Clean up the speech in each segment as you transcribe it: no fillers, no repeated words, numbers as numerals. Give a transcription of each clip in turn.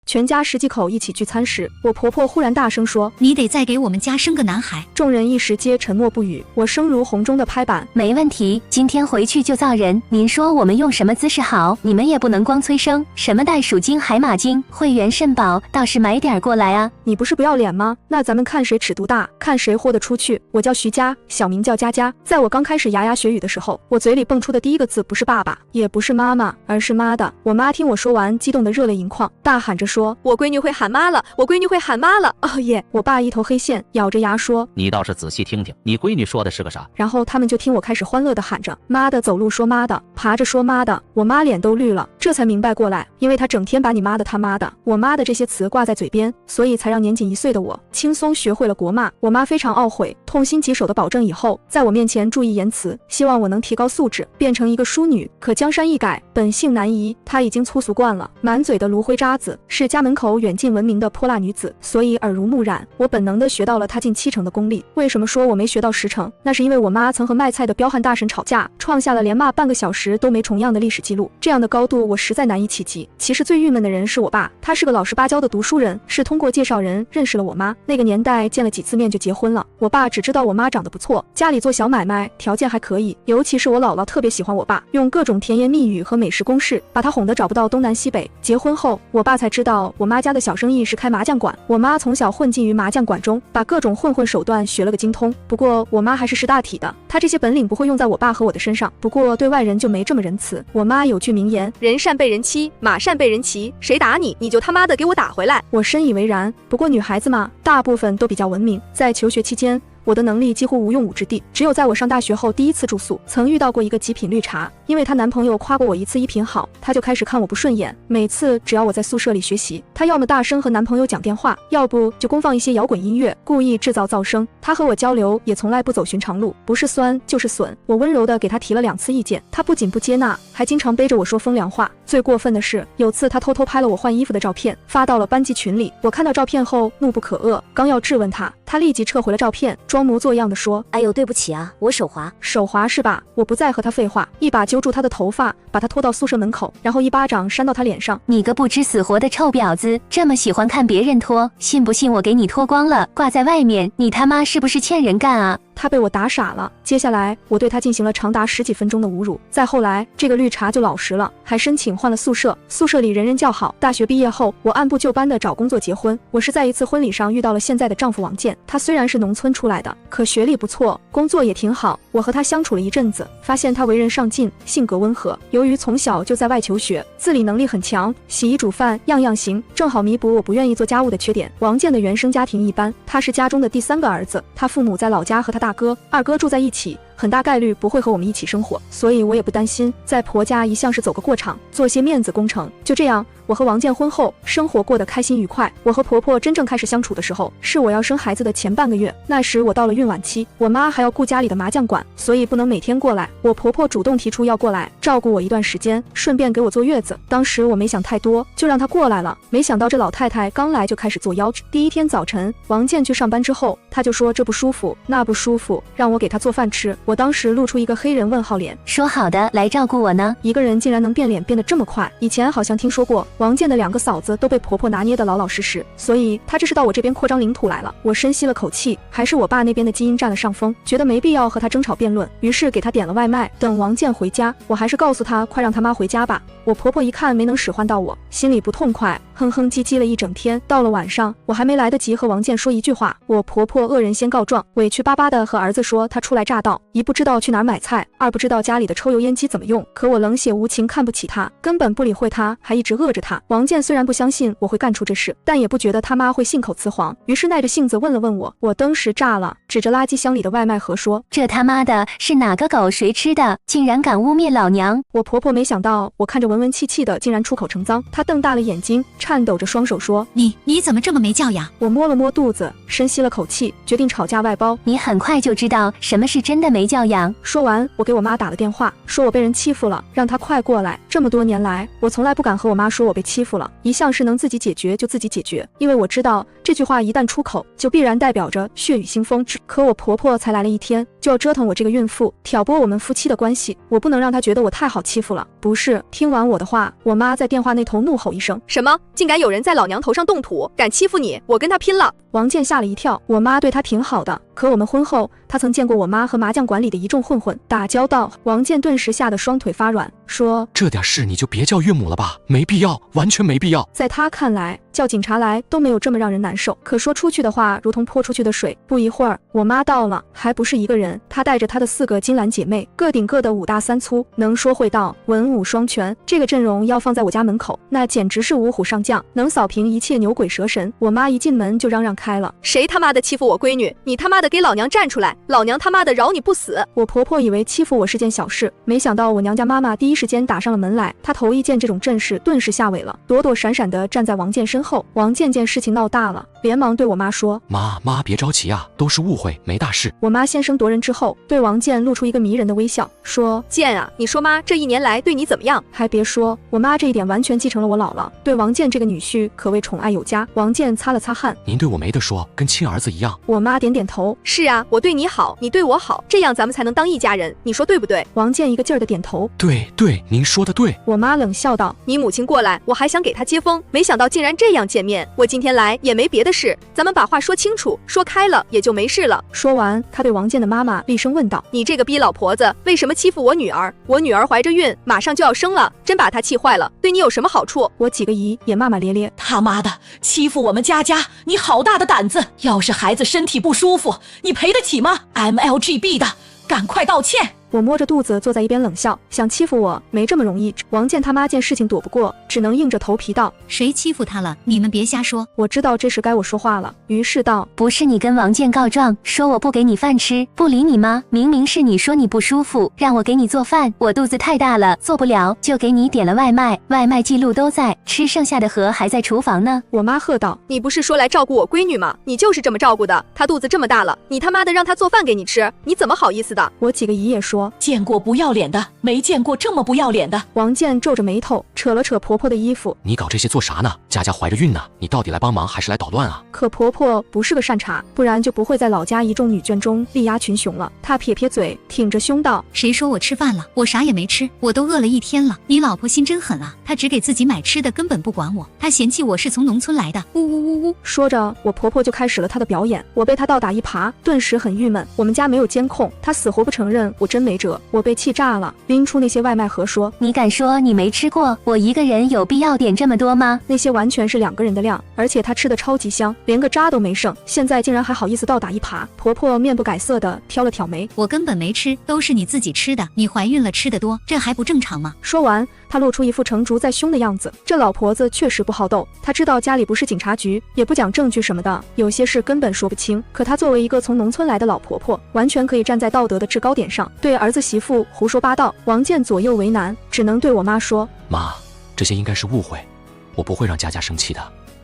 全家10几口一起聚餐时，我婆婆忽然大声说：“你得再给我们家生个男孩。”众人一时皆沉默不语。我声如洪钟的拍板：“没问题，今天回去就造人。您说我们用什么姿势好？你们也不能光催生，什么袋鼠精、海马精、会员肾宝，倒是买点过来啊！你不是不要脸吗？那咱们看谁尺度大，看谁豁得出去。”我叫徐佳，小名叫佳佳。在我刚开始牙牙学语的时候，我嘴里蹦出的第一个字不是爸爸，也不是妈妈，而是妈的。我妈听我说完，激动得热泪盈眶，大喊着说：“我闺女会喊妈了，我闺女会喊妈了！”哦耶！我爸一头黑线，咬着牙说：“你倒是仔细听听，你闺女说的是个啥？”然后他们就听我开始欢乐地喊着妈的，走路说妈的，爬着说妈的。我妈脸都绿了，这才明白过来，因为她整天把你妈的他妈的我妈的这些词挂在嘴边，所以才让年仅1岁的我轻松学会了国骂。我妈非常懊悔，痛心疾首地保证以后在我面前注意言辞，希望我能提高素质，变成一个淑女。可江山易改，本性难移，她已经粗俗惯了，满嘴的芦灰渣子，是家门口远近闻名的泼辣女子，所以耳濡目染，我本能地学到了她近7成的功力。为什么说我没学到10成？那是因为我妈曾和卖菜的彪悍大婶吵架，创下了连骂半个小时都没重样的历史记录，这样的高度我实在难以企及。其实最郁闷的人是我爸，他是个老实巴交的读书人，是通过介绍人认识了我妈，那个年代见了几次面就结婚了。我爸只知道我妈长得不错，家里做小买卖，条件还可以，尤其是我姥姥特别喜欢我爸，用各种甜言蜜语和美食攻势把他哄得找不到东南西北。结婚后，我爸才知道我妈家的小生意是开麻将馆，我妈从小混迹于麻将馆中，把各种混手段学了个精通。不过我妈还是识大体的，她这些本领不会用在我爸和我的身上，不过对外人就没这么仁慈。我妈有句名言：人善被人欺，马善被人骑，谁打你，你就他妈的给我打回来。我深以为然，不过女孩子嘛，大部分都比较文明。在求学期间，我的能力几乎无用武之地，只有在我上大学后第一次住宿，曾遇到过一个极品绿茶，因为她男朋友夸过我一次衣品好，她就开始看我不顺眼。每次只要我在宿舍里学习，她要么大声和男朋友讲电话，要不就公放一些摇滚音乐，故意制造噪声。她和我交流也从来不走寻常路，不是酸就是损。我温柔地给她提了2次意见，她不仅不接纳，还经常背着我说风凉话。最过分的是，有次她偷偷拍了我换衣服的照片，发到了班级群里。我看到照片后怒不可遏，刚要质问她，她立即撤回了照片，装模作样的说：“哎呦，对不起啊，我手滑。”手滑是吧？我不再和她废话，一把揪住她的头发，把她拖到宿舍门口，然后一巴掌扇到她脸上。你个不知死活的臭婊子，这么喜欢看别人脱，信不信我给你脱光了挂在外面？你他妈是不是欠人干啊？他被我打傻了。接下来我对他进行了长达10几分钟的侮辱。再后来，这个绿茶就老实了，还申请换了宿舍，宿舍里人人叫好。大学毕业后，我按部就班的找工作结婚。我是在一次婚礼上遇到了现在的丈夫王健，他虽然是农村出来的，可学历不错，工作也挺好。我和他相处了一阵子，发现他为人上进，性格温和。由于从小就在外求学，自理能力很强，洗衣煮饭样样行，正好弥补我不愿意做家务的缺点。王健的原生家庭一般，他是家中的第3个儿子，他父母在老家和他大哥、二哥住在一起，很大概率不会和我们一起生活，所以我也不担心。在婆家一向是走个过场，做些面子工程。就这样，我和王健婚后生活过得开心愉快。我和婆婆真正开始相处的时候，是我要生孩子的前半个月。那时我到了孕晚期，我妈还要顾家里的麻将馆，所以不能每天过来。我婆婆主动提出要过来照顾我一段时间，顺便给我坐月子。当时我没想太多，就让她过来了。没想到这老太太刚来就开始作妖。第一天早晨，王健去上班之后，她就说这不舒服那不舒服，让我给她做饭吃。我当时露出一个黑人问号脸，说好的来照顾我呢？一个人竟然能变脸变得这么快。以前好像听说过王健的2个嫂子都被婆婆拿捏得老老实实，所以她这是到我这边扩张领土来了。我深吸了口气，还是我爸那边的基因占了上风，觉得没必要和他争吵辩论，于是给他点了外卖。等王健回家，我还是告诉他快让他妈回家吧。我婆婆一看没能使唤到我，心里不痛快，哼哼唧唧了一整天。到了晚上，我还没来得及和王健说一句话，我婆婆恶人先告状，委屈巴巴的和儿子说他初来乍到，一不知道去哪儿买菜，二不知道家里的抽油烟机怎么用。可我冷血无情，看不起他，根本不理会他，还一直饿着他。王健虽然不相信我会干出这事，但也不觉得他妈会信口雌黄，于是耐着性子问了问我。我当时炸了，指着垃圾箱里的外卖盒说：“这他妈的是哪个狗谁吃的，竟然敢污蔑老娘！”我婆婆没想到我看着文文气气的，竟然出口成脏。她瞪大了眼睛，颤抖着双手说：“你怎么这么没教养？”我摸了摸肚子，深吸了口气，决定吵架外包。你很快就知道什么是真的没教养。说完，我给我妈打了电话，说我被人欺负了，让她快过来。这么多年来，我从来不敢和我妈说我被欺负了，一向是能自己解决就自己解决，因为我知道这这句话一旦出口，就必然代表着血雨腥风。可我婆婆才来了1天，就要折腾我这个孕妇，挑拨我们夫妻的关系，我不能让她觉得我太好欺负了。不是，听完我的话，我妈在电话那头怒吼一声：什么？竟敢有人在老娘头上动土，敢欺负你，我跟他拼了！王健吓了一跳，我妈对他挺好的，可我们婚后，他曾见过我妈和麻将馆里的一众混混打交道。王健顿时吓得双腿发软，说：这点事你就别叫岳母了吧，没必要，完全没必要。在他看来，叫警察来都没有这么让人难受，可说出去的话如同泼出去的水。不一会儿，我妈到了，还不是一个人，她带着她的4个金兰姐妹，个顶个的5大3粗，能说会道，文武双全。这个阵容要放在我家门口，那简直是五虎上将，能扫平一切牛鬼蛇神。我妈一进门就嚷嚷开了：谁他妈的欺负我闺女？你他妈的给老娘站出来！老娘他妈的饶你不死！我婆婆以为欺负我是件小事，没想到我娘家妈妈第一时间打上了门来。她头一见这种阵势，顿时吓萎了，躲躲闪闪地站在王健身后。王健见事情闹大了，连忙对我妈说：妈别着急啊，都是误会，没大事。我妈先声夺人之后，对王健露出一个迷人的微笑，说：健啊，你说妈这1年来对你怎么样？还别说，我妈这一点完全继承了我姥姥，对王健这个女婿可谓宠爱有加。王健擦了擦汗：您对我没得说，跟亲儿子一样。我妈点点头：是啊，我对你好，你对我好，这样咱们才能当一家人，你说对不对？王健一个劲儿的点头：对，您说的对。我妈冷笑道：你母亲过来，我还想给她接风，没想到竟然这样见面。我今天来也没别的事，咱们把话说清楚，说开了也就没事了。说完，她对王健的妈妈厉声问道：你这个逼老婆子，为什么欺负我女儿？我女儿怀着孕，马上就要生了，真把她气坏了，对你有什么好处？我几个姨也骂骂咧咧：他妈的，欺负我们佳佳，你好大的胆子！要是孩子身体不舒服，你赔得起吗 ？MLGB 的，赶快道歉！我摸着肚子坐在一边冷笑，想欺负我没这么容易。王健他妈见事情躲不过，只能硬着头皮道：谁欺负他了？你们别瞎说。我知道这时该我说话了，于是道：不是你跟王健告状，说我不给你饭吃，不理你吗？明明是你说你不舒服，让我给你做饭，我肚子太大了，做不了，就给你点了外卖，外卖记录都在，吃剩下的盒还在厨房呢。我妈喝道：你不是说来照顾我闺女吗？你就是这么照顾的，她肚子这么大了，你他妈的让她做饭给你吃，你怎么好意思的？我几个姨也说：见过不要脸的，没见过这么不要脸的。王健皱着眉头，扯了扯婆婆的衣服：你搞这些做啥呢？佳佳怀着孕呢，你到底来帮忙还是来捣乱啊？可婆婆不是个善茬，不然就不会在老家一众女眷中力压群雄了。她撇撇嘴，挺着胸道：谁说我吃饭了？我啥也没吃，我都饿了1天了。你老婆心真狠啊，她只给自己买吃的，根本不管我。她嫌弃我是从农村来的，呜呜呜呜。说着，我婆婆就开始了她的表演。我被她倒打一耙，顿时很郁闷。我们家没有监控，她死活不承认，我真没辙。我被气炸了，拎出那些外卖盒说：你敢说你没吃过？我一个人有必要点这么多吗？那些完全是2个人的量，而且她吃的超级香，连个渣都没剩，现在竟然还好意思倒打一耙。婆婆面不改色的挑了挑眉：我根本没吃，都是你自己吃的，你怀孕了吃得多，这还不正常吗？说完，她露出一副成竹在胸的样子。这老婆子确实不好斗，她知道家里不是警察局，也不讲证据什么的，有些事根本说不清。可她作为一个从农村来的老婆婆，完全可以站在道德的制高点上，对儿子媳妇胡说八道。王健左右为难，只能对我妈说：妈，这些应该是误会，我不会让佳佳生气的，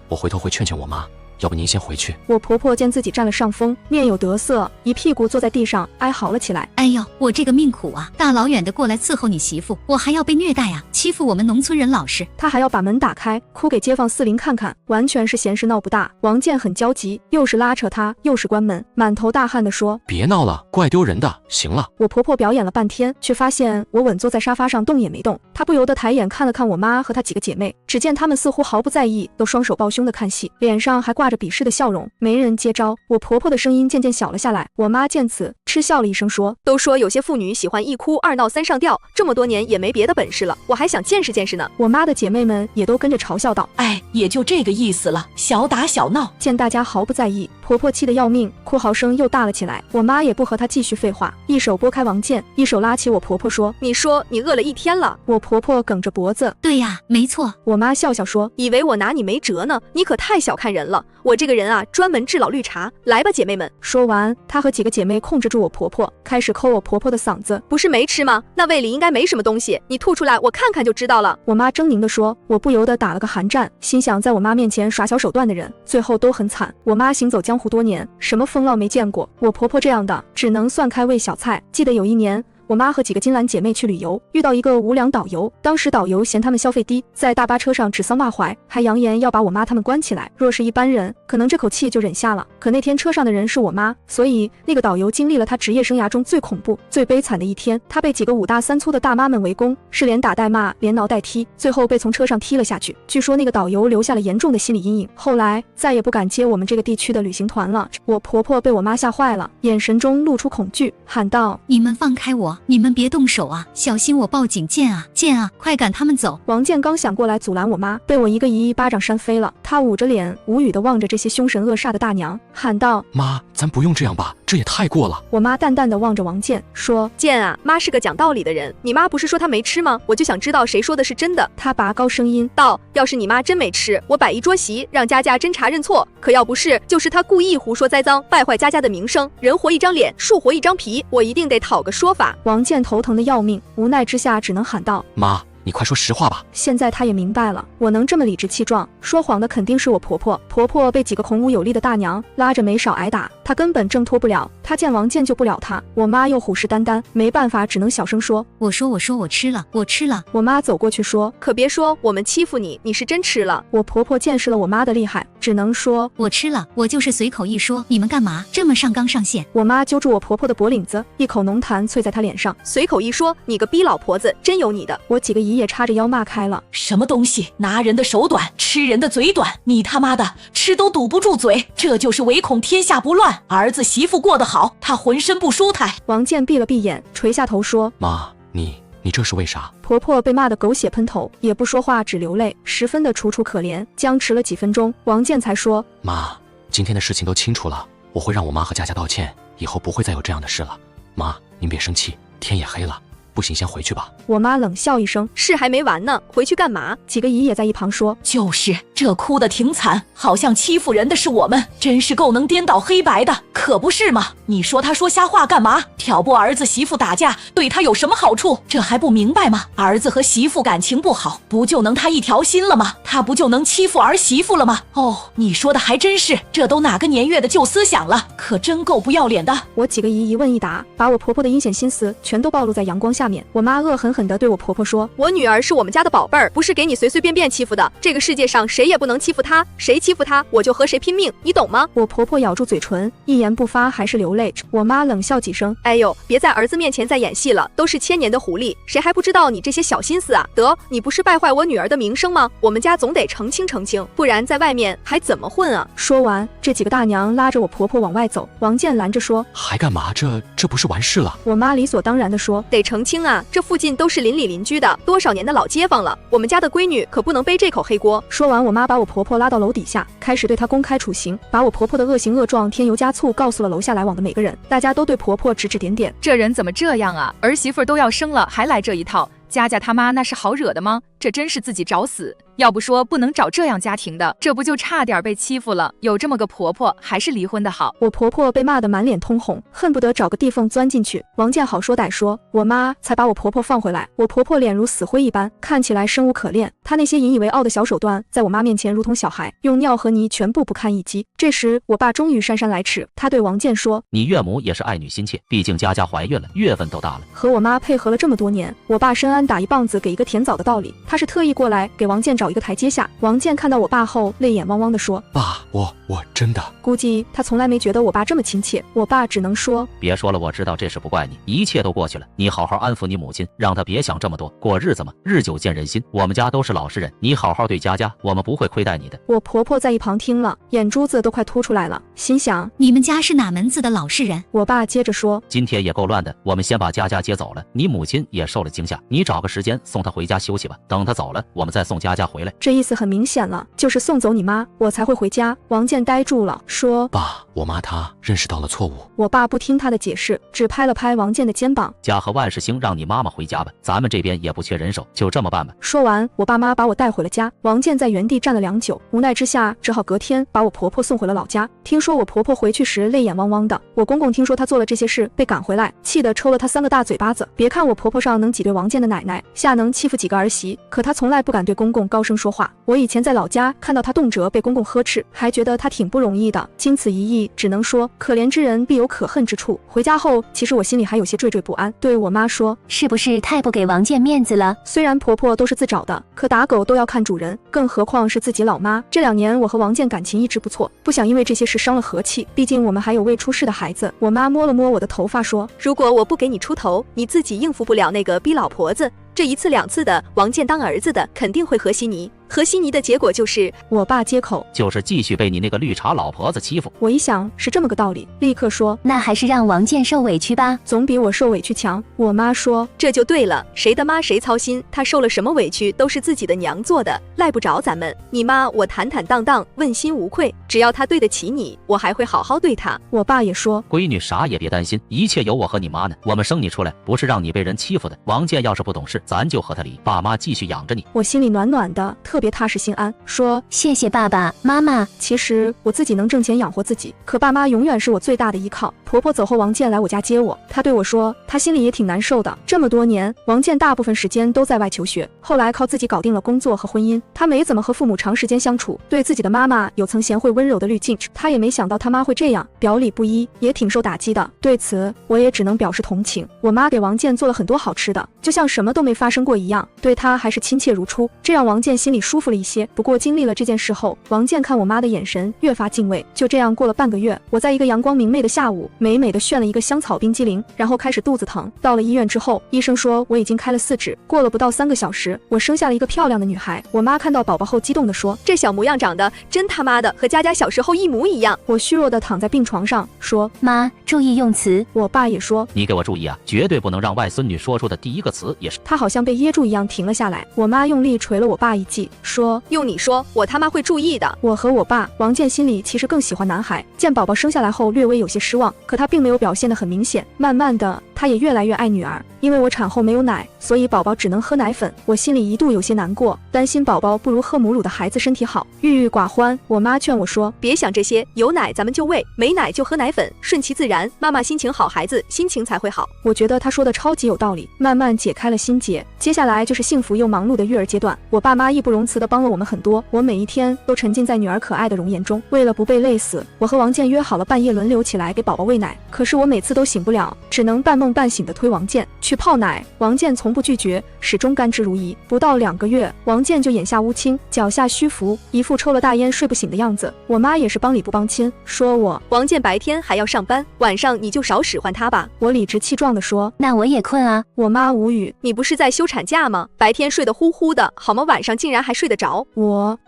我回头会劝劝我妈。要不您先回去。我婆婆见自己占了上风，面有得色，一屁股坐在地上哀嚎了起来。哎呦，我这个命苦啊，大老远的过来伺候你媳妇，我还要被虐待啊，欺负我们农村人老实。她还要把门打开，哭给街坊四邻看看，完全是闲事闹不大。王健很焦急，又是拉扯她，又是关门，满头大汗地说：别闹了，怪丢人的，行了。我婆婆表演了半天，却发现我稳坐在沙发上动也没动。她不由得抬眼看了看我妈和她几个姐妹，只见她们似乎毫不在意，都双手抱胸的看戏，脸上还挂着鄙视的笑容。没人接招，我婆婆的声音渐渐小了下来。我妈见此，嗤笑了一声说：都说有些妇女喜欢1哭2闹3上吊，这么多年也没别的本事了，我还想见识见识呢。我妈的姐妹们也都跟着嘲笑道：哎，也就这个意思了，小打小闹。见大家毫不在意，婆婆气得要命，哭嚎声又大了起来。我妈也不和她继续废话，一手拨开王健，一手拉起我婆婆说：你说你饿了1天了。我婆婆梗着脖子：对呀，没错。我妈笑笑说：以为我拿你没辙呢，你可太小看人了，我这个人啊，专门治老绿茶，来吧姐妹们。说完，她和几个姐妹控制住我婆婆，开始抠我婆婆的嗓子。不是没吃吗？那胃里应该没什么东西，你吐出来我看看就知道了。我妈狰狞地说。我不由得打了个寒战，心想在我妈面前耍小手段的人最后都很惨。我妈行走江湖多年，什么风浪没见过，我婆婆这样的只能算开胃小菜。记得有一年我妈和几个金兰姐妹去旅游，遇到一个无良导游，当时导游嫌他们消费低，在大巴车上指桑骂槐，还扬言要把我妈他们关起来。若是一般人，可能这口气就忍下了，可那天车上的人是我妈，所以那个导游经历了他职业生涯中最恐怖、最悲惨的一天。他被几个5大3粗的大妈们围攻，是连打带骂，连挠带踢，最后被从车上踢了下去。据说那个导游留下了严重的心理阴影，后来再也不敢接我们这个地区的旅行团了。我婆婆被我妈吓坏了，眼神中露出恐惧，喊道：你们放开我，你们别动手啊，小心我报警！剑啊剑啊，快赶他们走！王健刚想过来阻拦我妈，被我一个一巴掌扇飞了。他捂着脸无语地望着这些凶神恶煞的大娘，喊道：妈，咱不用这样吧，这也太过了。我妈淡淡地望着王健说：健啊，妈是个讲道理的人，你妈不是说她没吃吗？我就想知道谁说的是真的。他拔高声音道：要是你妈真没吃，我摆一桌席让佳佳侦查认错，可要不是就是她故意胡说栽赃，败坏佳佳的名声。人活一张脸，树活一张皮，我一定得讨个说法。王健头疼的要命，无奈之下只能喊道：妈，你快说实话吧。现在他也明白了，我能这么理直气壮，说谎的肯定是我婆婆。婆婆被几个孔武有力的大娘拉着没少挨打，她根本挣脱不了，她见王健救不了她。我妈又虎视眈眈，没办法，只能小声说：我说我吃了，我吃了。我妈走过去说：可别说我们欺负你，你是真吃了。我婆婆见识了我妈的厉害，只能说：我吃了，我就是随口一说，你们干嘛这么上纲上线？我妈揪住我婆婆的脖领子，一口浓痰啐在她脸上，随口一说，你个逼老婆子，真有你的！我几个姨也叉着腰骂开了：什么东西，拿人的手短，吃人的嘴短，你他妈的吃都堵不住嘴，这就是唯恐天下不乱，儿子媳妇过得好，他浑身不舒坦。王健闭了闭眼，垂下头说：妈，你这是为啥？婆婆被骂得狗血喷头，也不说话，只流泪，十分的楚楚可怜。僵持了几分钟，王健才说：妈，今天的事情都清楚了，我会让我妈和佳佳道歉，以后不会再有这样的事了。妈，您别生气，天也黑了，不行，先回去吧。我妈冷笑一声：事还没完呢，回去干嘛？几个姨也在一旁说：就是这哭得挺惨，好像欺负人的是我们，真是够能颠倒黑白的，可不是吗？你说他说瞎话干嘛？挑拨儿子媳妇打架，对他有什么好处？这还不明白吗？儿子和媳妇感情不好，不就能他一条心了吗？他不就能欺负儿媳妇了吗？哦，你说的还真是，这都哪个年月的旧思想了，可真够不要脸的。我几个姨一问一答，把我婆婆的阴险心思全都暴露在阳光下面。我妈恶狠狠地对我婆婆说：我女儿是我们家的宝贝儿，不是给你随随便便欺负的，这个世界上谁也不能欺负她，谁欺负她我就和谁拼命，你懂吗？我婆婆咬住嘴唇，一言不发，还是流泪。我妈冷笑几声：哎呦，别在儿子面前再演戏了，都是千年的狐狸，谁还不知道你这些小心思啊？得，你不是败坏我女儿的名声吗？我们家总得澄清澄清，不然在外面还怎么混啊？说完，这几个大娘拉着我婆婆往外走。王健拦着说：还干嘛？这不是完事了？我妈理所当然地说：得澄清啊，这附近都是邻里邻居的，多少年的老街坊了，我们家的闺女可不能背这口黑锅。说完，我妈把我婆婆拉到楼底下，开始对她公开处刑，把我婆婆的恶行恶状添油加醋告诉了楼下来往的每个人。大家都对婆婆指指点点，这人怎么这样啊？儿媳妇都要生了，还来这一套。佳佳他妈那是好惹的吗？这真是自己找死。要不说不能找这样家庭的，这不就差点被欺负了？有这么个婆婆，还是离婚的好。我婆婆被骂得满脸通红，恨不得找个地缝钻进去。王健好说歹说，我妈才把我婆婆放回来。我婆婆脸如死灰一般，看起来生无可恋。她那些引以为傲的小手段，在我妈面前如同小孩，用尿和泥全部不堪一击。这时，我爸终于姗姗来迟，他对王健说：你岳母也是爱女心切，毕竟佳佳怀孕了，月份都大了。和我妈配合了这么多年，我爸深谙打一棒子给一个甜枣的道理，他是特意过来给王健找一个台阶下。王健看到我爸后，泪眼汪汪地说：爸，我真的……估计他从来没觉得我爸这么亲切。我爸只能说：别说了，我知道这事不怪你，一切都过去了，你好好安抚你母亲，让她别想这么多，过日子嘛，日久见人心。我们家都是老实人，你好好对佳佳，我们不会亏待你的。我婆婆在一旁听了，眼珠子都快凸出来了，心想：你们家是哪门子的老实人？我爸接着说：今天也够乱的，我们先把佳佳接走了，你母亲也受了惊吓，你找个时间送她回家休息吧，等她走了，我们再送佳佳回来。这意思很明显了，就是送走你妈，我才会回家。王健呆住了，说：爸，我妈她认识到了错误。我爸不听他的解释，只拍了拍王健的肩膀：家和万事兴，让你妈妈回家吧，咱们这边也不缺人手，就这么办吧。说完，我爸妈把我带回了家。王健在原地站了良久，无奈之下，只好隔天把我婆婆送回了老家。听说我婆婆回去时泪眼汪汪的，我公公听说她做了这些事，被赶回来，气得抽了她3个大嘴巴子。别看我婆婆上能挤兑王健的奶奶，下能欺负几个儿媳，可他从来不敢对公公高声说话。我以前在老家看到他动辄被公公呵斥，还觉得他挺不容易的。经此一役，只能说可怜之人必有可恨之处。回家后，其实我心里还有些惴惴不安，对我妈说，是不是太不给王建面子了？虽然婆婆都是自找的，可打狗都要看主人，更何况是自己老妈。这2年我和王建感情一直不错，不想因为这些事伤了和气，毕竟我们还有未出世的孩子。我妈摸了摸我的头发说，如果我不给你出头，你自己应付不了那个逼老婆子，这1次2次的王建当儿子的肯定会和稀泥，和稀泥的结果就是我爸接口，就是继续被你那个绿茶老婆子欺负。我一想是这么个道理，立刻说，那还是让王建受委屈吧，总比我受委屈强。我妈说，这就对了，谁的妈谁操心，她受了什么委屈都是自己的娘做的，赖不着咱们。你妈我坦坦荡荡，问心无愧，只要她对得起你，我还会好好对她。我爸也说，闺女啥也别担心，一切有我和你妈呢，我们生你出来不是让你被人欺负的。王建要是不懂事，咱就和他离，爸妈继续养着你。我心里暖暖的，特别踏实心安，说谢谢爸爸妈妈。其实我自己能挣钱养活自己，可爸妈永远是我最大的依靠。婆婆走后，王建来我家接我，他对我说，他心里也挺难受的。这么多年，王建大部分时间都在外求学，后来靠自己搞定了工作和婚姻。他没怎么和父母长时间相处，对自己的妈妈有层贤惠温柔的滤镜，他也没想到他妈会这样，表里不一，也挺受打击的。对此，我也只能表示同情。我妈给王建做了很多好吃的，就像什么都没发生过一样，对他还是亲切如初，这让王建心里舒服了一些。不过经历了这件事后，王建看我妈的眼神越发敬畏。就这样过了半个月，我在一个阳光明媚的下午，美美的炫了一个香草冰激凌，然后开始肚子疼。到了医院之后，医生说我已经开了4指，过了不到3个小时，我生下了一个漂亮的女孩。我妈看到宝宝后激动地说，这小模样长得真他妈的和佳佳小时候一模一样。我虚弱地躺在病床上说，妈，注意用词。我爸也说，你给我注意啊，绝对不能让外孙女说出的第一个词也是。他好像被噎住一样停了下来。我妈用力捶了我爸一记，说，用你说，我他妈会注意的。我和我爸王建心里其实更喜欢男孩，见宝宝生下来后略微有些失望，可他并没有表现得很明显。慢慢的，他也越来越爱女儿。因为我产后没有奶，所以宝宝只能喝奶粉，我心里一度有些难过，担心宝宝不如喝母乳的孩子身体好，郁郁寡欢。我妈劝我说，别想这些，有奶咱们就喂，没奶就喝奶粉，顺其自然，妈妈心情好，孩子心情才会好。我觉得她说的超级有道理，慢慢解开了心结。接下来就是幸福又忙碌的育儿阶段，我爸妈义不容辞地帮了我们很多，我每一天都沉浸在女儿可爱的容颜中。为了不被累死，我和王建约好了半夜轮流起来给宝宝喂奶，可是我每次都醒不了，只能半梦半醒地推王建去泡奶。王建从不拒绝，始终甘之如饴。不到2个月，王建就眼下乌青，脚下虚浮，一副抽了大烟睡不醒的样子。我妈也是帮理不帮亲，说我王建白天还要上班，晚上你就少使唤他吧。我理直气壮地说，那我也困啊。我妈无语，你不是在休产假吗？白天睡得呼呼的，好吗？晚上竟然还睡得着。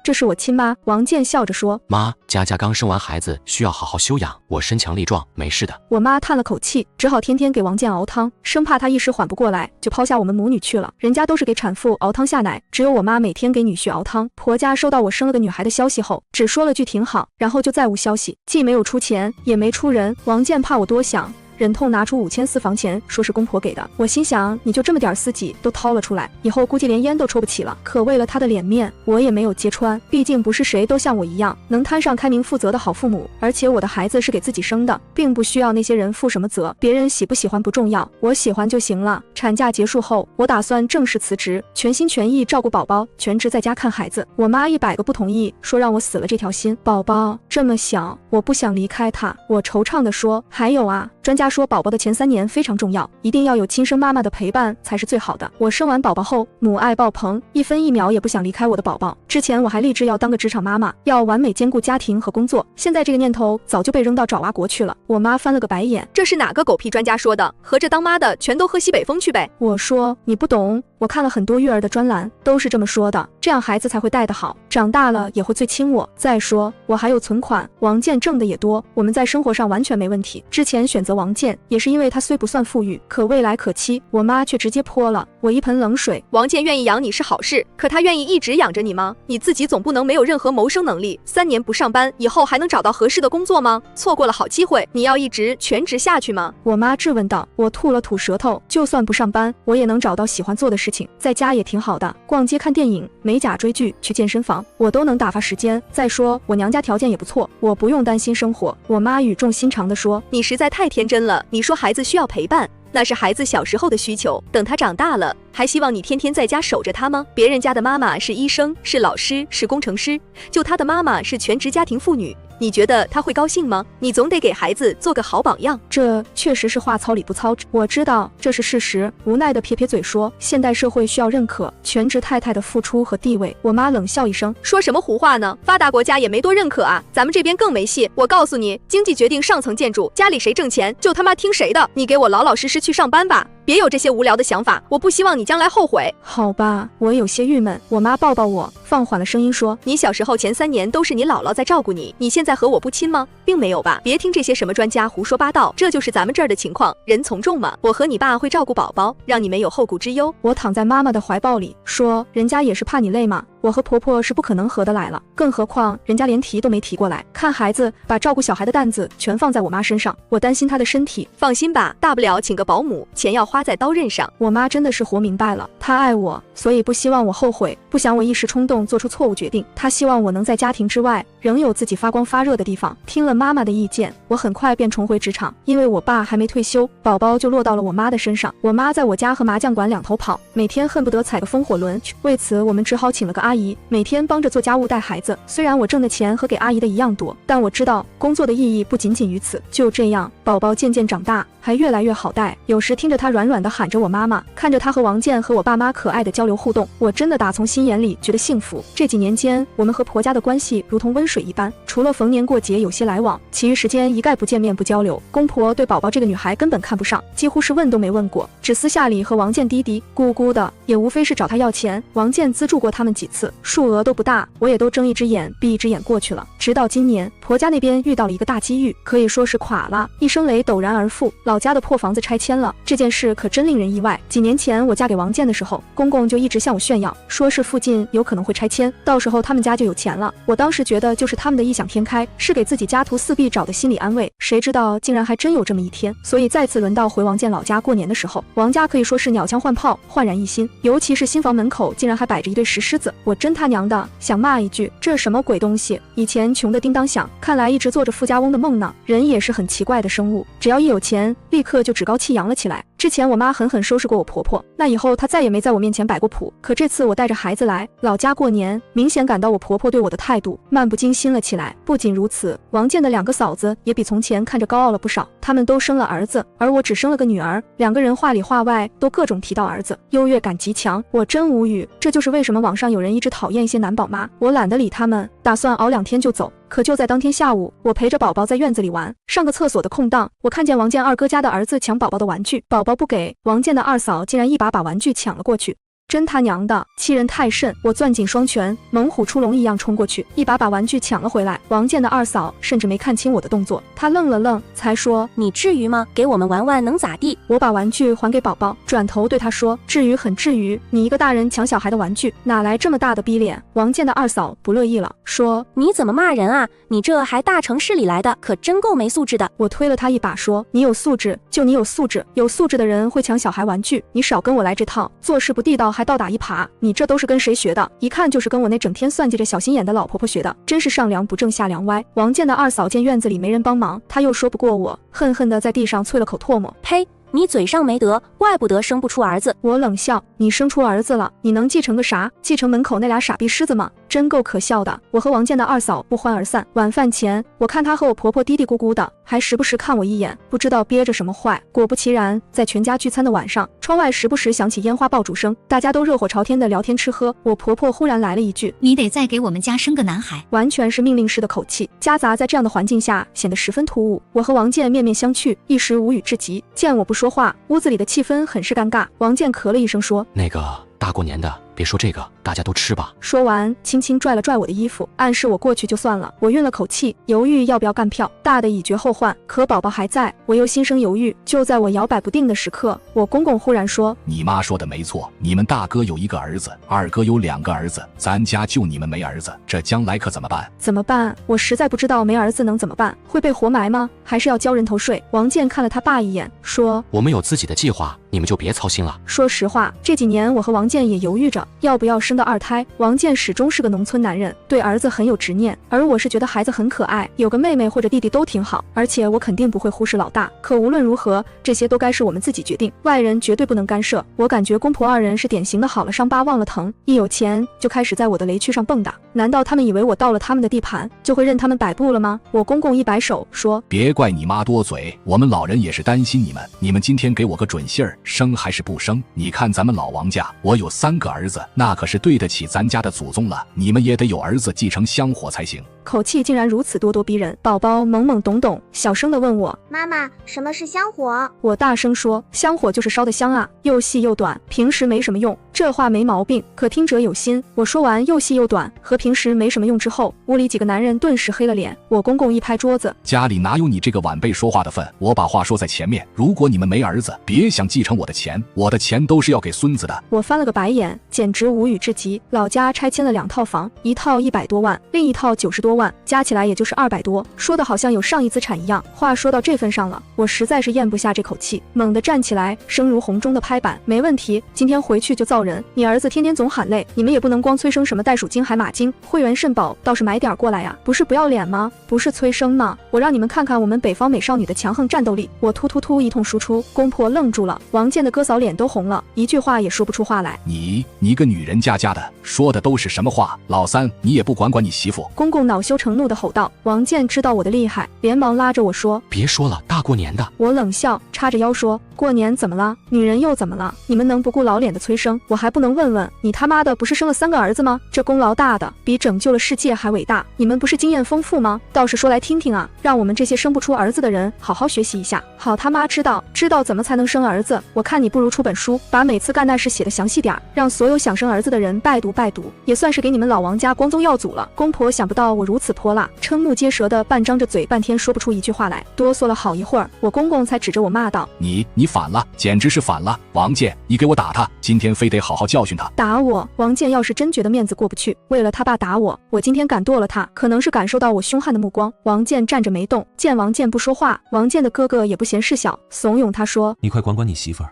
这是我亲妈。王建笑着说，妈，佳佳刚生完孩子，需要好好休养，我身强力壮，没事的。我妈叹了口气，只好天天给王建熬汤，生怕他一时缓不过来，就抛下我们母女去了。人家都是给产妇熬汤下奶，只有我妈每天给女婿熬汤。婆家收到我生了个女孩的消息后，只说了句挺好，然后就再无消息，既没有出钱，也没出人。王建怕我多想，忍痛拿出5000私房钱，说是公婆给的。我心想，你就这么点私己都掏了出来，以后估计连烟都抽不起了。可为了他的脸面，我也没有揭穿，毕竟不是谁都像我一样能摊上开明负责的好父母，而且我的孩子是给自己生的，并不需要那些人负什么责。别人喜不喜欢不重要，我喜欢就行了。产假结束后，我打算正式辞职，全心全意照顾宝宝，全职在家看孩子。我妈100个不同意，说让我死了这条心。宝宝这么小，我不想离开他。我惆怅地说，还有啊，专家说宝宝的前3年非常重要，一定要有亲生妈妈的陪伴才是最好的。我生完宝宝后，母爱爆棚，1分1秒也不想离开我的宝宝。之前我还立志要当个职场妈妈，要完美兼顾家庭和工作，现在这个念头早就被扔到爪哇国去了。我妈翻了个白眼，这是哪个狗屁专家说的？合着当妈的全都喝西北风去呗。我说你不懂，我看了很多育儿的专栏，都是这么说的，这样孩子才会带得好，长大了也会最亲我。再说我还有存款，王建挣的也多，我们在生活上完全没问题。之前选择王建也是因为他虽不算富裕，可未来可期。我妈却直接泼了我一盆冷水。王建愿意养你是好事，可他愿意一直养着你吗？你自己总不能没有任何谋生能力，3年不上班以后还能找到合适的工作吗？错过了好机会，你要一直全职下去吗？我妈质问道。我吐了吐舌头，就算不上班，我也能找到喜欢做的事情，在家也挺好的，逛街看电影，美甲追剧，去健身房，我都能打发时间。再说我娘家条件也不错，我不用担心生活。我妈语重心长地说，你实在太天真了，你说孩子需要陪伴，那是孩子小时候的需求，等他长大了，还希望你天天在家守着他吗？别人家的妈妈是医生，是老师，是工程师，就他的妈妈是全职家庭妇女。你觉得他会高兴吗？你总得给孩子做个好榜样。这确实是话糙理不糙，我知道这是事实，无奈的撇撇嘴说，现代社会需要认可全职太太的付出和地位。我妈冷笑一声，说什么胡话呢？发达国家也没多认可啊，咱们这边更没戏。我告诉你，经济决定上层建筑，家里谁挣钱就他妈听谁的。你给我老老实实去上班吧，别有这些无聊的想法，我不希望你将来后悔。好吧，我有些郁闷。我妈抱抱我，放缓了声音说，你小时候前3年都是你姥姥在照顾你，你现在和我不亲吗？并没有吧，别听这些什么专家胡说八道，这就是咱们这儿的情况，人从众嘛。我和你爸会照顾宝宝，让你没有后顾之忧。我躺在妈妈的怀抱里说，人家也是怕你累嘛，我和婆婆是不可能合得来了，更何况人家连提都没提过来，看孩子把照顾小孩的担子全放在我妈身上，我担心她的身体。放心吧，大不了请个保姆，钱要花在刀刃上。我妈真的是活明白了，她爱我，所以不希望我后悔，不想我一时冲动做出错误决定。她希望我能在家庭之外仍有自己发光发热的地方。听了妈妈的意见，我很快便重回职场，因为我爸还没退休，宝宝就落到了我妈的身上。我妈在我家和麻将馆两头跑，每天恨不得踩个风火轮，为此我们只好请了个阿姨，每天帮着做家务带孩子。虽然我挣的钱和给阿姨的一样多，但我知道工作的意义不仅仅于此。就这样，宝宝渐渐长大，还越来越好带。有时听着他软软的喊着我妈妈，看着他和王健和我爸妈可爱的交流互动，我真的打从心眼里觉得幸福。这几年间，我们和婆家的关系如同温水一般，除了逢年过节有些来往，其余时间一概不见面不交流。公婆对宝宝这个女孩根本看不上，几乎是问都没问过，只私下里和王健嘀嘀咕咕的，也无非是找他要钱。王健资助过他们几次，数额都不大，我也都睁一只眼闭一只眼过去了。直到今年，婆家那边遇到了一个大机遇，可以说是垮了，一声雷陡然而富，老家的破房子拆迁了。这件事可真令人意外。几年前我嫁给王健的时候，公公就一直向我炫耀，说是附近有可能会拆迁，到时候他们家就有钱了。我当时觉得就是他们的异想天开，是给自己家徒四壁找的心理安慰，谁知道竟然还真有这么一天。所以再次轮到回王健老家过年的时候，王家可以说是鸟枪换炮，焕然一新，尤其是新房门口竟然还摆着一对石狮子，我真他娘的想骂一句，这什么鬼东西，以前穷的叮当响，看来一直做着富家翁的梦呢。人也是很奇怪的生物，只要一有钱立刻就趾高气扬了起来。之前我妈狠狠收拾过我婆婆，那以后她再也没在我面前摆过谱。可这次我带着孩子来老家过年，明显感到我婆婆对我的态度漫不经心了起来。不仅如此，王健的2个嫂子也比从前看着高傲了不少，他们都生了儿子，而我只生了个女儿，2个人话里话外都各种提到儿子，优越感极强，我真无语。这就是为什么网上有人一直讨厌一些男宝妈，我懒得理他们，打算熬2天就走。可就在当天下午，我陪着宝宝在院子里玩，上个厕所的空档，我看见王健二哥家的儿子抢宝宝的玩具，宝宝不给，王健的二嫂竟然一把把玩具抢了过去。真他娘的欺人太甚！我攥紧双拳，猛虎出笼一样冲过去，一把把玩具抢了回来。王健的二嫂甚至没看清我的动作，她愣了愣，才说：“你至于吗？给我们玩玩能咋地？”我把玩具还给宝宝，转头对他说：“至于很至于，你一个大人抢小孩的玩具，哪来这么大的逼脸？”王健的二嫂不乐意了，说：“你怎么骂人啊？你这还大城市里来的，可真够没素质的。”我推了他一把，说：“你有素质，就你有素质，有素质的人会抢小孩玩具，你少跟我来这套，做事不地道还倒打一耙。你这都是跟谁学的？一看就是跟我那整天算计着小心眼的老婆婆学的，真是上梁不正下梁歪。”王健的二嫂见院子里没人帮忙，他又说不过我，恨恨地在地上啐了口唾沫。呸！你嘴上没德，怪不得生不出儿子。我冷笑，你生出儿子了，你能继承个啥？继承门口那俩傻逼狮子吗？真够可笑的。我和王健的二嫂不欢而散。晚饭前，我看她和我婆婆嘀嘀咕咕的，还时不时看我一眼，不知道憋着什么坏。果不其然，在全家聚餐的晚上，窗外时不时响起烟花爆竹声，大家都热火朝天的聊天吃喝。我婆婆忽然来了一句：“你得再给我们家生个男孩。”完全是命令式的口气，夹杂在这样的环境下，显得十分突兀。我和王健面面相觑，一时无语至极。见我不说话，屋子里的气氛很是尴尬。王健咳了一声说：“那个大过年的，别说这个，大家都吃吧。”说完，轻轻拽了拽我的衣服，暗示我过去就算了。我运了口气，犹豫要不要干票，大的已绝后患。可宝宝还在，我又心生犹豫。就在我摇摆不定的时刻，我公公忽然说：“你妈说的没错，你们大哥有1个儿子，二哥有2个儿子，咱家就你们没儿子，这将来可怎么办？”怎么办？我实在不知道没儿子能怎么办，会被活埋吗？还是要交人头税？王健看了他爸一眼，说：“我们有自己的计划，你们就别操心了。”说实话，这几年我和王健也犹豫着要不要生生的二胎。王健始终是个农村男人，对儿子很有执念，而我是觉得孩子很可爱，有个妹妹或者弟弟都挺好，而且我肯定不会忽视老大。可无论如何，这些都该是我们自己决定，外人绝对不能干涉。我感觉公婆二人是典型的好了伤疤忘了疼，一有钱就开始在我的雷区上蹦跶。难道他们以为我到了他们的地盘就会任他们摆布了吗？我公公一摆手说：别怪你妈多嘴，我们老人也是担心你们。你们今天给我个准信儿，生还是不生？你看咱们老王家，我有3个儿子，那可是对得起咱家的祖宗了。你们也得有儿子继承香火才行。口气竟然如此咄咄逼人。宝宝懵懵懂懂，小声地问我：妈妈，什么是香火？我大声说：香火就是烧的香啊，又细又短，平时没什么用。这话没毛病，可听者有心。我说完又细又短和平时没什么用之后，屋里几个男人顿时黑了脸。我公公一拍桌子：家里哪有你这个晚辈说话的份？我把话说在前面，如果你们没儿子，别想继承我的钱，我的钱都是要给孙子的。我翻了个白眼，简直无语至极。老家拆迁了2套房，一套100多万，另一套90多万，加起来也就是200多，说的好像有上亿资产一样。话说到这份上了，我实在是咽不下这口气，猛地站起来，声如洪钟的拍板：没问题，今天回去就造人。你儿子天天总喊累，你们也不能光催生什么袋鼠精海马精，会员肾宝倒是买点过来呀，不是不要脸吗？不是催生吗？我让你们看看我们北方美少女的强横战斗力。我突突突一通输出，公婆愣住了，王健的哥嫂脸都红了，一句话也说不出话来。你个女人家的，说的都是什么话？老三，你也不管管你媳妇？公公恼羞成怒地吼道。王健知道我的厉害，连忙拉着我说：别说了，大过年的。我冷笑，叉着腰说：过年怎么了？女人又怎么了？你们能不顾老脸的催生，我还不能问问你他妈的不是生了3个儿子吗？这功劳大的比拯救了世界还伟大，你们不是经验丰富吗？倒是说来听听啊，让我们这些生不出儿子的人好好学习一下。好他妈知道怎么才能生儿子。我看你不如出本书，把每次干那事写得详细点，让所有想生儿子的人拜读，也算是给你们老王家光宗耀祖了。公婆想不到我如此泼辣，瞠目结舌的半张着嘴，半天说不出一句话来，哆嗦了好一会儿，我公公才指着我骂道：你反了，简直是反了！王健，你给我打他，今天非得好好教训他。打我？王健要是真觉得面子过不去，为了他爸打我，我今天敢剁了他，可能是感受到我凶悍的目光。王健站着没动，见王健不说话，王健的哥哥也不嫌事小，怂恿他说：你快管管你媳妇儿，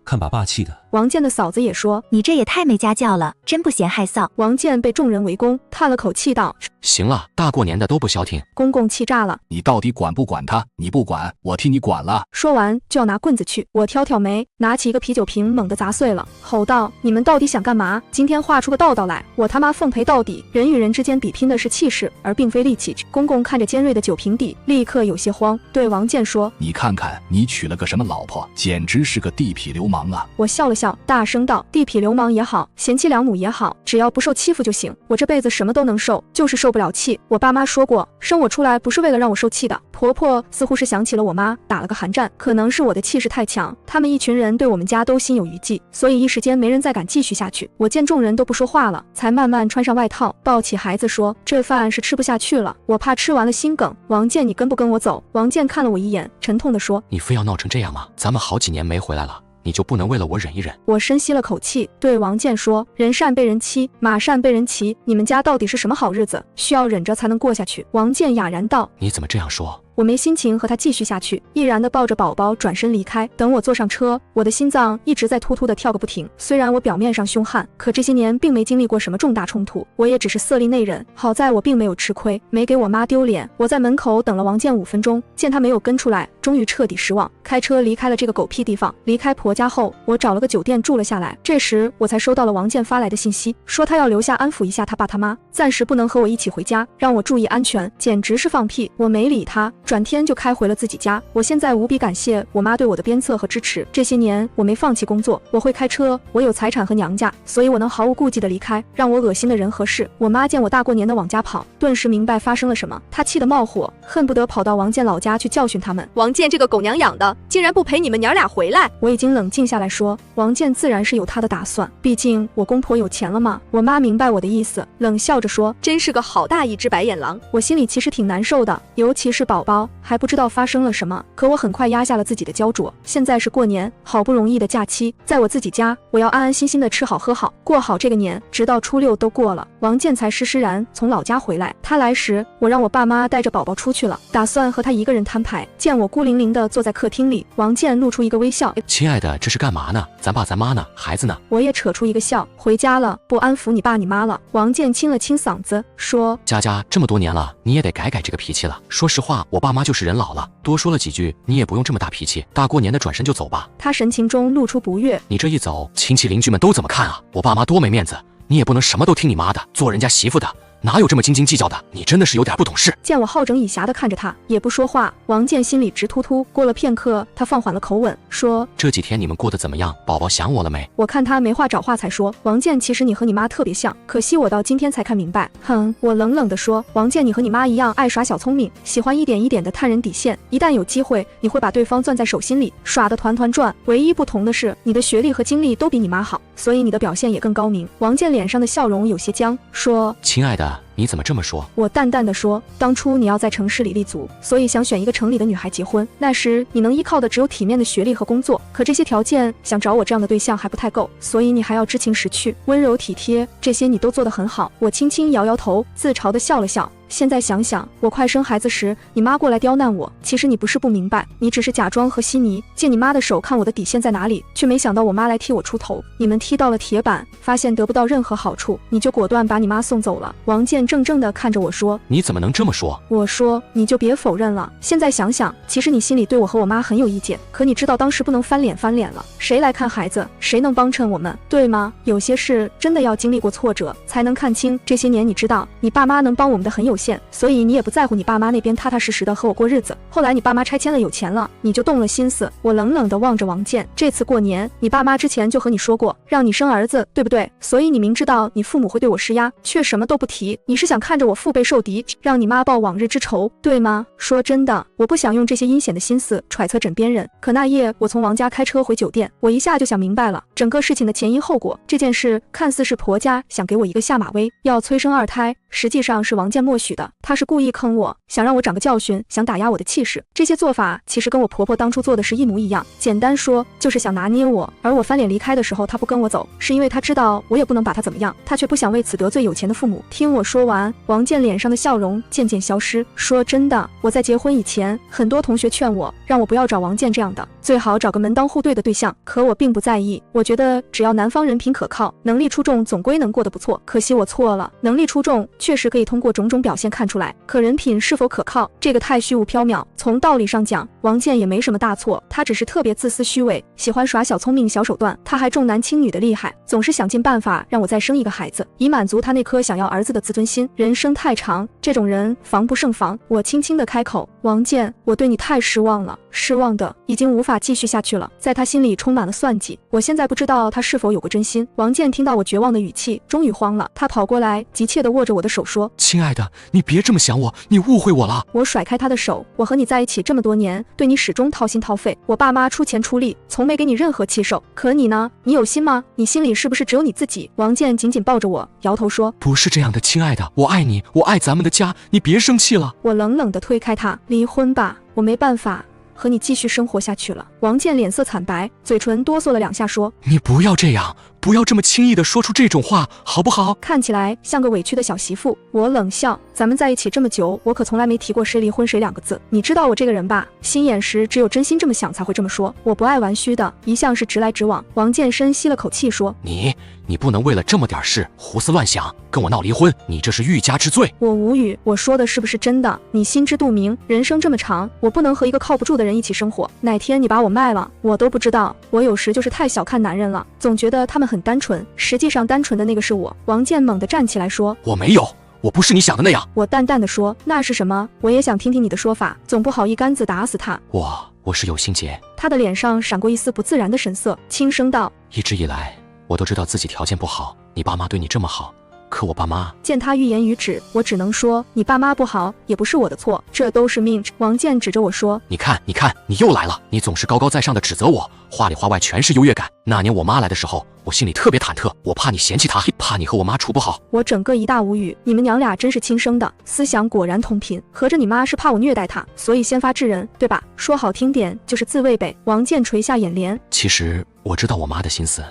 看把爸气的。王健的嫂子也说：你这也太没家教了，真不嫌害臊。王健被众人围攻，叹了口气道：行了，大过年的都不消停。公公气炸了：你到底管不管他？你不管，我替你管了。说完就要拿棍子去，我挑挑眉，拿起一个啤酒瓶猛地砸碎了，吼道：你们到底想干嘛？今天画出个道道来，我他妈奉陪到底。人与人之间比拼的是气势，而并非力气。公公看着尖锐的酒瓶底，立刻有些慌，对王健说：你看看你娶了个什么老婆，简直是个地痞流氓啊！我笑了笑，大声道：地痞流氓也好，贤妻良母也好，只要不受欺负就行。我这辈子什么都能受，就是受不了气。我爸妈说过，生我出来不是为了让我受气的。婆婆似乎是想起了我妈，打了个寒战，可能是我的气势太强，他们一群人对我们家都心有余悸，所以一时间没人再敢继续下去。我见众人都不说话了，才慢慢穿上外套，抱起孩子说：这饭是吃不下去了，我怕吃完了心梗。王健，你跟不跟我走？王健看了我一眼，沉痛地说：你非要闹成这样吗？咱们好几年没回来了，你就不能为了我忍一忍？我深吸了口气，对王健说：人善被人欺，马善被人骑，你们家到底是什么好日子，需要忍着才能过下去？王健哑然道：你怎么这样说？我没心情和他继续下去，毅然地抱着宝宝转身离开。等我坐上车，我的心脏一直在突突地跳个不停。虽然我表面上凶悍，可这些年并没经历过什么重大冲突，我也只是色厉内荏。好在我并没有吃亏，没给我妈丢脸。我在门口等了王健5分钟，见他没有跟出来，终于彻底失望，开车离开了这个狗屁地方。离开婆家后，我找了个酒店住了下来。这时我才收到了王健发来的信息，说他要留下安抚一下他爸他妈，暂时不能和我一起回家，让我注意安全。简直是放屁！我没理他，转天就开回了自己家。我现在无比感谢我妈对我的鞭策和支持，这些年我没放弃工作，我会开车，我有财产和娘家，所以我能毫无顾忌的离开让我恶心的人和事。我妈见我大过年的往家跑，顿时明白发生了什么，她气得冒火，恨不得跑到王健老家去教训他们。王健这个狗娘养的，竟然不陪你们娘俩回来！我已经冷静下来说，王健自然是有他的打算，毕竟我公婆有钱了嘛。我妈明白我的意思，冷笑着说：真是个好大一只白眼狼。我心里其实挺难受的，尤其是宝宝。焦，还不知道发生了什么。可我很快压下了自己的焦灼。现在是过年，好不容易的假期，在我自己家，我要安安心心的吃好喝好，过好这个年。直到初6都过了，王健才施施然从老家回来。他来时，我让我爸妈带着宝宝出去了，打算和他一个人摊牌。见我孤零零的坐在客厅里，王健露出一个微笑：“亲爱的，这是干嘛呢？咱爸咱妈呢？孩子呢？”我也扯出一个笑：“回家了，不安抚你爸你妈了。”王健清了清嗓子说：“佳佳，这么多年了，你也得改改这个脾气了。说实话，我爸妈就是人老了，多说了几句，你也不用这么大脾气。大过年的转身就走吧。”他神情中露出不悦：“你这一走，亲戚邻居们都怎么看啊？我爸妈多没面子，你也不能什么都听你妈的，做人家媳妇的哪有这么斤斤计较的？你真的是有点不懂事。”见我好整以暇地看着他，也不说话，王健心里直突突。过了片刻，他放缓了口吻说：“这几天你们过得怎么样？宝宝想我了没？”我看他没话找话，才说：“王健，其实你和你妈特别像，可惜我到今天才看明白。”哼，我冷冷地说：“王健，你和你妈一样爱耍小聪明，喜欢一点一点地探人底线，一旦有机会，你会把对方攥在手心里，耍得团团转。唯一不同的是，你的学历和经历都比你妈好，所以你的表现也更高明。”王健脸上的笑容有些僵，说：“亲爱的，你怎么这么说？”我淡淡地说：“当初你要在城市里立足，所以想选一个城里的女孩结婚。那时你能依靠的只有体面的学历和工作，可这些条件想找我这样的对象还不太够，所以你还要知情识趣、温柔体贴，这些你都做得很好。”我轻轻摇摇头，自嘲地笑了笑。现在想想，我快生孩子时，你妈过来刁难我，其实你不是不明白，你只是假装和稀泥，借你妈的手看我的底线在哪里，却没想到我妈来替我出头，你们踢到了铁板，发现得不到任何好处，你就果断把你妈送走了。王健怔怔地看着我说：“你怎么能这么说？”我说：“你就别否认了，现在想想，其实你心里对我和我妈很有意见，可你知道当时不能翻脸了，谁来看孩子，谁能帮衬我们，对吗？有些事真的要经历过挫折才能看清。这些年你知道，你爸妈能帮我们的很有限，所以你也不在乎你爸妈那边踏踏实实的和我过日子。后来你爸妈拆迁了，有钱了，你就动了心思。”我冷冷地望着王健：“这次过年，你爸妈之前就和你说过，让你生儿子，对不对？所以你明知道你父母会对我施压，却什么都不提，你是想看着我腹背受敌，让你妈报往日之仇，对吗？”说真的，我不想用这些阴险的心思揣测枕边人，可那夜我从王家开车回酒店，我一下就想明白了整个事情的前因后果。这件事看似是婆家想给我一个下马威，要催生2胎，实际上是王健默许的，他是故意坑我，想让我长个教训，想打压我的气势。这些做法其实跟我婆婆当初做的是一模一样，简单说就是想拿捏我。而我翻脸离开的时候，他不跟我走，是因为他知道我也不能把他怎么样，他却不想为此得罪有钱的父母。听我说完，王健脸上的笑容渐渐消失，说真的，我在结婚以前，很多同学劝我，让我不要找王健这样的，最好找个门当户对的对象，可我并不在意，我觉得只要男方人品可靠，能力出众，总归能过得不错。可惜我错了，能力出众确实可以通过种种表现看出来，可人品是否可靠，这个太虚无缥缈。从道理上讲，王健也没什么大错，他只是特别自私虚伪，喜欢耍小聪明小手段，他还重男轻女的厉害，总是想尽办法让我再生一个孩子，以满足他那颗想要儿子的自尊心。人生太长，这种人防不胜防。我轻轻地开口：“王健，我对你太失望了，失望的已经无法继续下去了。”在他心里充满了算计，我现在不知道他是否有过真心。王健听到我绝望的语气，终于慌了，他跑过来急切地握着我的手说：“亲爱的，你别这么想我，你误会我了。”我甩开他的手：“我和你在一起这么多年，对你始终掏心掏肺，我爸妈出钱出力，从没给你任何气受。可你呢？你有心吗？你心里是不是只有你自己？”王健紧紧抱着我，摇头说：“不是这样的，亲爱的，我爱你，我爱咱们的家，你别生气了。”我冷冷地推开他：“离婚吧，我没办法和你继续生活下去了。”王健脸色惨白，嘴唇哆嗦了2下说：“你不要这样，不要这么轻易地说出这种话，好不好？”看起来像个委屈的小媳妇。我冷笑：“咱们在一起这么久，我可从来没提过谁离婚谁2个字。你知道我这个人吧，心眼时只有真心这么想才会这么说，我不爱玩虚的，一向是直来直往。”王健深吸了口气说：“你不能为了这么点事胡思乱想，跟我闹离婚，你这是欲加之罪。”我无语，我说的是不是真的？你心知肚明，人生这么长，我不能和一个靠不住的人一起生活。哪天你把我卖了，我都不知道。我有时就是太小看男人了，总觉得他们很单纯，实际上单纯的那个是我。王健猛地站起来说：“我没有，我不是你想的那样。”我淡淡的说：“那是什么？我也想听听你的说法，总不好一竿子打死他。”我是有心结。他的脸上闪过一丝不自然的神色，轻声道：“一直以来，我都知道自己条件不好，你爸妈对你这么好，可我爸妈……见他欲言于止，我只能说你爸妈不好也不是我的错，这都是命。王健指着我说，你看，你又来了，你总是高高在上的指责我，话里话外全是优越感。那年我妈来的时候，我心里特别忐忑，我怕你嫌弃她，怕你和我妈处不好。我整个一大无语，你们娘俩真是亲生的，思想果然同频，合着你妈是怕我虐待她，所以先发制人，对吧？说好听点就是自卫呗。王健垂下眼帘，其实我知道我妈的心思，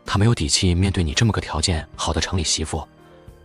她没有底气面对你这么个条件好的城里媳妇，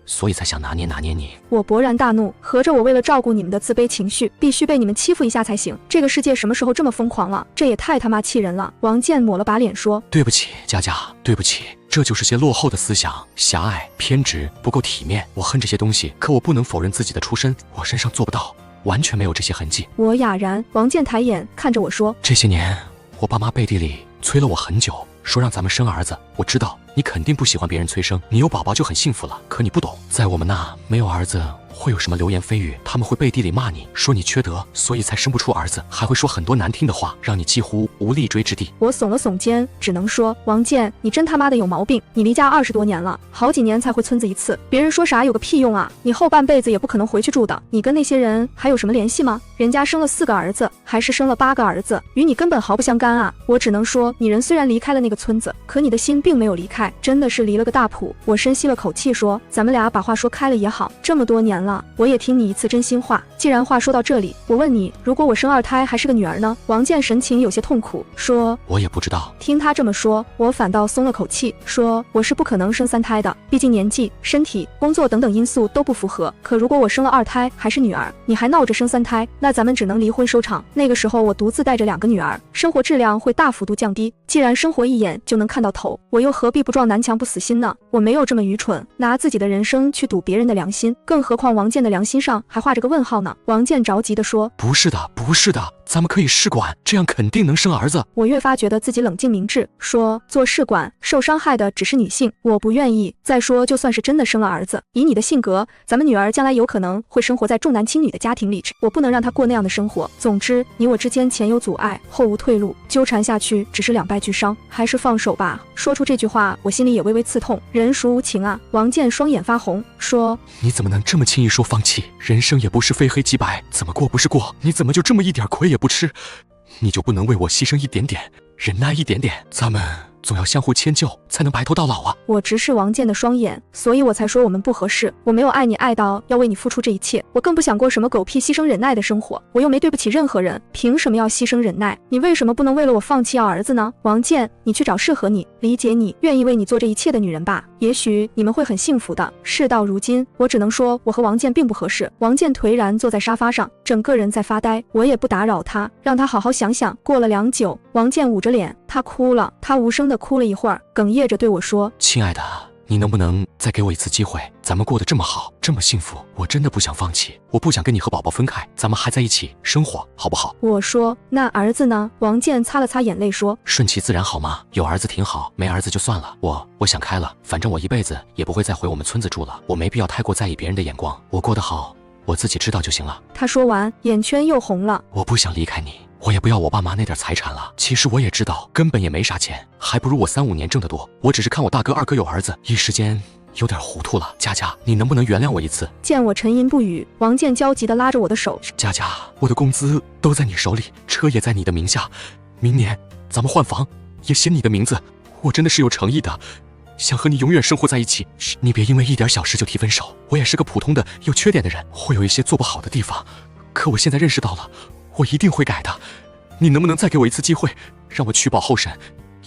所以才想拿捏你。我勃然大怒，合着我为了照顾你们的自卑情绪，必须被你们欺负一下才行？这个世界什么时候这么疯狂了？这也太他妈气人了！王健抹了把脸说，对不起，佳佳，对不起，这就是些落后的思想，狭隘、偏执，不够体面。我恨这些东西，可我不能否认自己的出身，我身上做不到，完全没有这些痕迹。我哑然。王健抬眼看着我说，这些年我爸妈背地里催了我很久，说让咱们生儿子。我知道你肯定不喜欢别人催生，你有宝宝就很幸福了，可你不懂，在我们那没有儿子会有什么流言蜚语，他们会背地里骂你，说你缺德，所以才生不出儿子，还会说很多难听的话，让你几乎无立锥之地。我耸了耸肩，只能说，王健，你真他妈的有毛病！你离家20多年了，好几年才回村子一次，别人说啥有个屁用啊！你后半辈子也不可能回去住的，你跟那些人还有什么联系吗？人家生了4个儿子，还是生了8个儿子，与你根本毫不相干啊！我只能说，你人虽然离开了那个村子，可你的心并没有离开，真的是离了个大谱。我深吸了口气说，咱们俩把话说开了也好，这么多年了，我也听你一次真心话。既然话说到这里，我问你，如果我生2胎还是个女儿呢？王健神情有些痛苦，说，我也不知道。听他这么说，我反倒松了口气，说，我是不可能生3胎的，毕竟年纪、身体、工作等等因素都不符合。可如果我生了2胎还是女儿，你还闹着生3胎，那咱们只能离婚收场。那个时候我独自带着2个女儿，生活质量会大幅度降低。既然生活一眼就能看到头，我又何必不撞南墙不死心呢？我没有这么愚蠢，拿自己的人生去赌别人的良心，更何况王健的良心上还画着个问号呢。王健着急地说，不是的，咱们可以试管，这样肯定能生儿子。我越发觉得自己冷静明智，说，做试管受伤害的只是女性，我不愿意。再说就算是真的生了儿子，以你的性格，咱们女儿将来有可能会生活在重男轻女的家庭里，我不能让她过那样的生活。总之你我之间前有阻碍，后无退路，纠缠下去只是两败俱伤，还是放手吧。说出这句话我心里也微微刺痛，人孰无情啊。王健双眼发红，说，你怎么能这么轻易说放弃？人生也不是非黑即白，怎么过不是过，你怎么就这么一点亏也不吃？你就不能为我牺牲一点点，忍耐一点点？咱们总要相互迁就，才能白头到老啊！我直视王健的双眼，所以我才说我们不合适。我没有爱你爱到要为你付出这一切，我更不想过什么狗屁牺牲忍耐的生活。我又没对不起任何人，凭什么要牺牲忍耐？你为什么不能为了我放弃要儿子呢？王健，你去找适合你、理解你、愿意为你做这一切的女人吧，也许你们会很幸福的。事到如今，我只能说我和王健并不合适。王健颓然坐在沙发上，整个人在发呆，我也不打扰他，让他好好想想。过了良久，王健捂着脸，他哭了，他无声地哭了一会儿，哽咽着对我说，亲爱的，你能不能再给我一次机会？咱们过得这么好，这么幸福，我真的不想放弃，我不想跟你和宝宝分开，咱们还在一起生活，好不好？我说，那儿子呢？王健擦了擦眼泪说，顺其自然好吗？有儿子挺好，没儿子就算了。我想开了，反正我一辈子也不会再回我们村子住了，我没必要太过在意别人的眼光，我过得好，我自己知道就行了。他说完，眼圈又红了。我不想离开你，我也不要我爸妈那点财产了。其实我也知道，根本也没啥钱，还不如我3、5年挣得多。我只是看我大哥、二哥有儿子，一时间有点糊涂了。佳佳，你能不能原谅我一次？见我沉吟不语，王健焦急地拉着我的手。佳佳，我的工资都在你手里，车也在你的名下，明年咱们换房也写你的名字。我真的是有诚意的，想和你永远生活在一起。你别因为一点小事就提分手。我也是个普通的有缺点的人，会有一些做不好的地方，可我现在认识到了，我一定会改的。你能不能再给我一次机会，让我取保候审，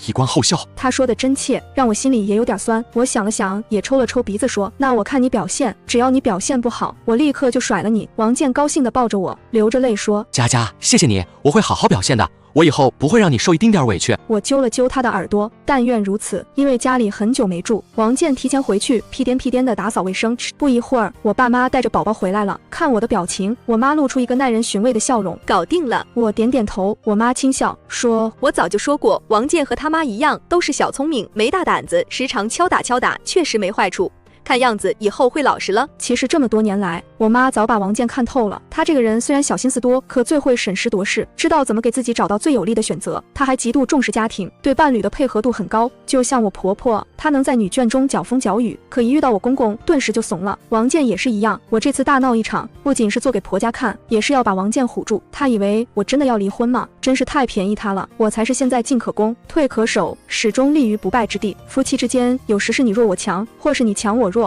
以观后效？他说的真切，让我心里也有点酸。我想了想，也抽了抽鼻子说，那我看你表现，只要你表现不好，我立刻就甩了你。王健高兴地抱着我，流着泪说，佳佳，谢谢你，我会好好表现的，我以后不会让你受一丁点委屈。我揪了揪他的耳朵，但愿如此，因为家里很久没住，王健提前回去屁颠屁颠地打扫卫生。不一会儿，我爸妈带着宝宝回来了，看我的表情，我妈露出一个耐人寻味的笑容，搞定了。我点点头，我妈轻笑说，我早就说过，王健和他妈一样，都是小聪明，没大胆子，时常敲打，确实没坏处。看样子以后会老实了。其实这么多年来，我妈早把王健看透了。她这个人虽然小心思多，可最会审时度势，知道怎么给自己找到最有利的选择。她还极度重视家庭，对伴侣的配合度很高。就像我婆婆，她能在女眷中搅风搅雨，可一遇到我公公，顿时就怂了。王健也是一样，我这次大闹一场，不仅是做给婆家看，也是要把王健唬住。他以为我真的要离婚吗？真是太便宜他了。我才是现在进可攻，退可守，始终立于不败之地。夫妻之间，有时是你弱我强，或是你强我弱。